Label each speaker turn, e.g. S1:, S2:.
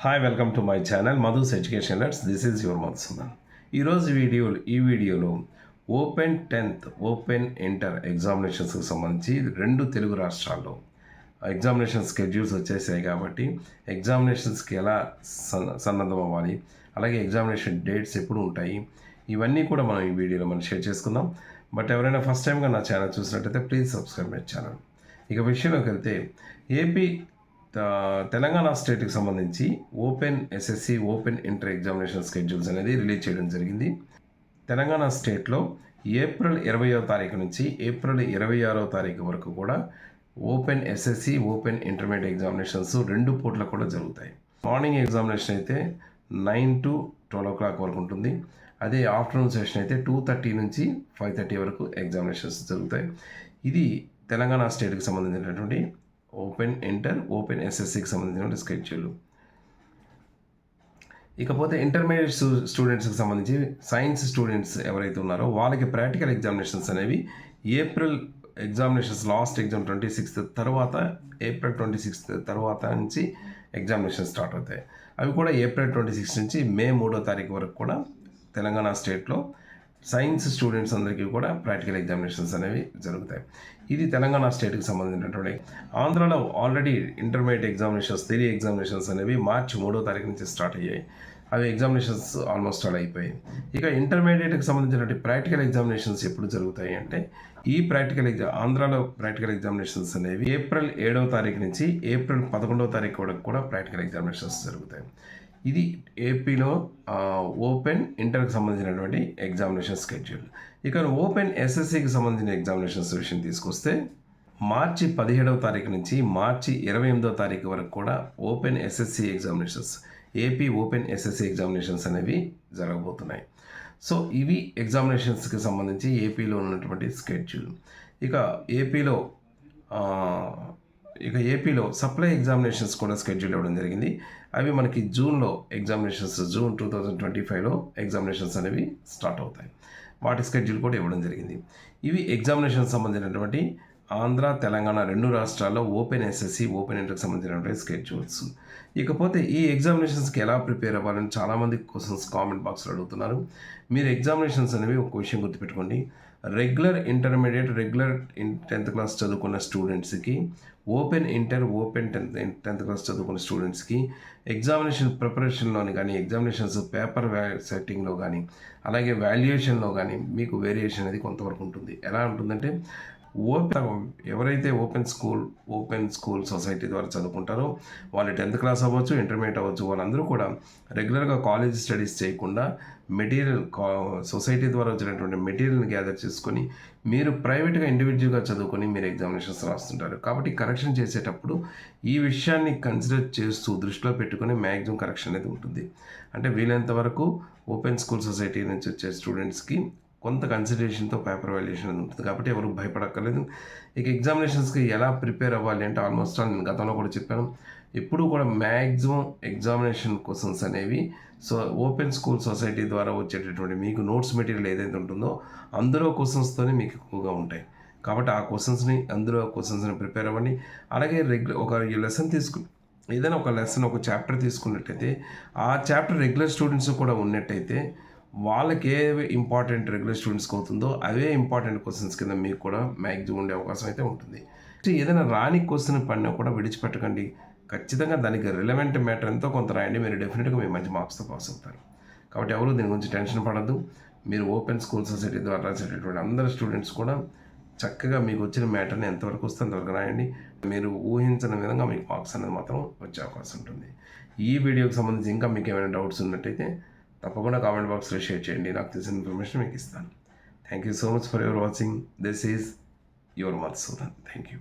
S1: Hi, welcome to my channel Madhu's education let's. This is your Madhusudan. ఈరోజు ఈ వీడియోలో open 10th open inter ఎగ్జామినేషన్స్కి సంబంధించి రెండు తెలుగు రాష్ట్రాల్లో ఎగ్జామినేషన్ స్కెడ్యూల్స్ వచ్చేసాయి కాబట్టి ఎగ్జామినేషన్స్కి ఎలా సన్నద్ధం అవ్వాలి, అలాగే ఎగ్జామినేషన్ డేట్స్ ఎప్పుడు ఉంటాయి, ఇవన్నీ కూడా మనం ఈ వీడియోలో మనం షేర్ చేసుకుందాం. బట్ ఎవరైనా ఫస్ట్ టైంగా నా ఛానల్ చూసినట్టయితే ప్లీజ్ సబ్స్క్రైబ్ మై ఛానల్. ఇక విషయంలోకి వెళ్తే ఏపీ తెలంగాణ స్టేట్కి సంబంధించి open SSC open inter examination schedules అనేది రిలీజ్ చేయడం జరిగింది. తెలంగాణ స్టేట్లో ఏప్రిల్ 20వ తారీఖు నుంచి ఏప్రిల్ 26వ తారీఖు వరకు కూడా open SSC open intermediate examinations రెండు పూట్ల కూడా జరుగుతాయి. మార్నింగ్ ఎగ్జామినేషన్ అయితే 9 to 12 o'clock వరకు ఉంటుంది. అదే ఆఫ్టర్నూన్ సెషన్ అయితే 2:30 నుంచి 5:30 వరకు ఎగ్జామినేషన్స్ జరుగుతాయి. ఇది తెలంగాణ స్టేట్కి సంబంధించినటువంటి ఓపెన్ ఇంటర్ ఓపెన్ ఎస్ఎస్సికి సంబంధించిన స్కెడ్యూల్. ఇకపోతే ఇంటర్మీడియట్ స్టూడెంట్స్కి సంబంధించి సైన్స్ స్టూడెంట్స్ ఎవరైతే ఉన్నారో వాళ్ళకి ప్రాక్టికల్ ఎగ్జామినేషన్స్ అనేవి April examinations last exam 26th తర్వాత ఏప్రిల్ 26th తర్వాత నుంచి ఎగ్జామినేషన్ స్టార్ట్ అవుతాయి. అవి కూడా ఏప్రిల్ 26 నుంచి మే 3వ తారీఖు వరకు కూడా తెలంగాణ స్టేట్లో సైన్స్ స్టూడెంట్స్ అందరికీ కూడా ప్రాక్టికల్ ఎగ్జామినేషన్స్ అనేవి జరుగుతాయి. ఇది తెలంగాణ స్టేట్కి సంబంధించినటువంటి. ఆంధ్రాలో already intermediate examinations theory examinations అనేవి మార్చి 3వ తారీఖు నుంచి స్టార్ట్ అయ్యాయి. అవి ఎగ్జామినేషన్స్ ఆల్మోస్ట్ ఆల్ అయిపోయాయి. ఇక ఇంటర్మీడియట్కి సంబంధించినటువంటి ప్రాక్టికల్ ఎగ్జామినేషన్స్ ఎప్పుడు జరుగుతాయి అంటే ఈ ఆంధ్రాలో ప్రాక్టికల్ ఎగ్జామినేషన్స్ అనేవి ఏప్రిల్ 7వ తారీఖు నుంచి ఏప్రిల్ 11వ తారీఖు వరకు కూడా ప్రాక్టికల్ ఎగ్జామినేషన్స్ జరుగుతాయి. ఇది ఏపీలో ఓపెన్ ఇంటర్కి సంబంధించినటువంటి ఎగ్జామినేషన్ స్కెడ్యూల్. ఇక ఓపెన్ ఎస్ఎస్సికి సంబంధించిన ఎగ్జామినేషన్స్ విషయం తీసుకొస్తే మార్చి 17వ తారీఖు నుంచి మార్చి 28వ తారీఖు వరకు కూడా open SSC examinations AP open SSC examinations అనేవి జరగబోతున్నాయి. సో ఇవి ఎగ్జామినేషన్స్కి సంబంధించి ఏపీలో ఉన్నటువంటి స్కెడ్యూల్. ఇక ఏపీలో సప్లై ఎగ్జామినేషన్స్ కూడా స్కెడ్యూల్ ఇవ్వడం జరిగింది. అవి మనకి జూన్లో ఎగ్జామినేషన్స్ జూన్ 2025లో ఎగ్జామినేషన్స్ అనేవి స్టార్ట్ అవుతాయి. వాటి స్కెడ్యూల్ కూడా ఇవ్వడం జరిగింది. ఇవి ఎగ్జామినేషన్ సంబంధించినటువంటి ఆంధ్ర తెలంగాణ రెండు రాష్ట్రాల్లో ఓపెన్ ఎస్ఎస్సి ఓపెన్ ఇంటర్కి సంబంధించినటువంటి స్కెడ్యూల్స్. ఇకపోతే ఈ ఎగ్జామినేషన్స్కి ఎలా ప్రిపేర్ అవ్వాలని చాలామంది క్వశ్చన్స్ కామెంట్ బాక్స్లో అడుగుతున్నారు. మీరు ఎగ్జామినేషన్స్ అనేవి ఒక విషయం గుర్తుపెట్టుకోండి. రెగ్యులర్ ఇంటర్మీడియట్ 10th క్లాస్ చదువుకున్న స్టూడెంట్స్కి open inter open 10th class చదువుకున్న స్టూడెంట్స్కి ఎగ్జామినేషన్ ప్రిపరేషన్లోని కానీ ఎగ్జామినేషన్స్ పేపర్ సెట్టింగ్లో కానీ అలాగే వాల్యుయేషన్లో కానీ మీకు వేరియేషన్ అనేది కొంతవరకు ఉంటుంది. ఎలా ఉంటుందంటే ఎవరైతే ఓపెన్ స్కూల్ సొసైటీ ద్వారా చదువుకుంటారో వాళ్ళు 10th క్లాస్ అవ్వచ్చు, ఇంటర్మీడియట్ అవ్వచ్చు, వాళ్ళందరూ కూడా రెగ్యులర్గా కాలేజ్ స్టడీస్ చేయకుండా సొసైటీ ద్వారా వచ్చినటువంటి మెటీరియల్ని గ్యాదర్ చేసుకొని మీరు ప్రైవేట్గా ఇండివిజువల్గా చదువుకొని మీరు ఎగ్జామినేషన్స్ రాస్తుంటారు. కాబట్టి కరెక్షన్ చేసేటప్పుడు ఈ విషయాన్ని కన్సిడర్ చేస్తూ దృష్టిలో పెట్టుకొని మ్యాక్సిమం కరెక్షన్ అనేది ఉంటుంది. అంటే వీలైనంత వరకు ఓపెన్ స్కూల్ సొసైటీ నుంచి వచ్చే స్టూడెంట్స్కి కొంత కన్సిడరేషన్తో పేపర్ వాల్యుయేషన్ అనేది ఉంటుంది. కాబట్టి ఎవరు భయపడక్కర్లేదు. ఇక ఎగ్జామినేషన్స్కి ఎలా ప్రిపేర్ అవ్వాలి అంటే ఆల్మోస్ట్ ఆల్ నేను గతంలో కూడా చెప్పాను. ఎప్పుడు కూడా మ్యాక్సిమం ఎగ్జామినేషన్ క్వశ్చన్స్ అనేవి ఓపెన్ స్కూల్ సొసైటీ ద్వారా వచ్చేటటువంటి మీకు నోట్స్ మెటీరియల్ ఏదైతే ఉంటుందో అందులో క్వశ్చన్స్తోనే మీకు ఎక్కువగా ఉంటాయి. కాబట్టి ఆ క్వశ్చన్స్ని ప్రిపేర్ అవ్వండి. అలాగే ఒక లెసన్ ఏదైనా ఒక లెసన్ ఒక చాప్టర్ తీసుకున్నట్టయితే ఆ చాప్టర్ రెగ్యులర్ స్టూడెంట్స్ కూడా ఉన్నట్టయితే వాళ్ళకి ఏ ఇంపార్టెంట్ రెగ్యులర్ స్టూడెంట్స్కి అవుతుందో అవే ఇంపార్టెంట్ క్వశ్చన్స్ కింద మీకు కూడా మ్యాక్సిమం ఉండే అవకాశం అయితే ఉంటుంది. ఏదైనా రాని క్వశ్చన్ పడినా కూడా విడిచిపెట్టకండి. ఖచ్చితంగా దానికి రిలవెంట్ మ్యాటర్ ఎంతో కొంత రాయండి. మీరు డెఫినెట్గా మీరు మంచి మార్క్స్తో పాస్ అవుతారు. కాబట్టి ఎవరు దీని గురించి టెన్షన్ పడద్దు. మీరు ఓపెన్ స్కూల్ సొసైటీ ద్వారా రాసేటటువంటి అందరు స్టూడెంట్స్ కూడా చక్కగా మీకు వచ్చిన మ్యాటర్ని ఎంతవరకు వస్తే అంతవరకు రాయండి. మీరు ఊహించిన విధంగా మీకు మార్క్స్ అనేది మాత్రం వచ్చే అవకాశం ఉంటుంది. ఈ వీడియోకి సంబంధించి ఇంకా మీకు ఏమైనా డౌట్స్ ఉన్నట్టయితే తప్పకుండా కామెంట్ బాక్స్లో షేర్ చేయండి. నాకు తెలిసిన ఇన్ఫర్మేషన్ మీకు ఇస్తాను. Thank you so much for your watching. This is your Madhusudan. Thank you.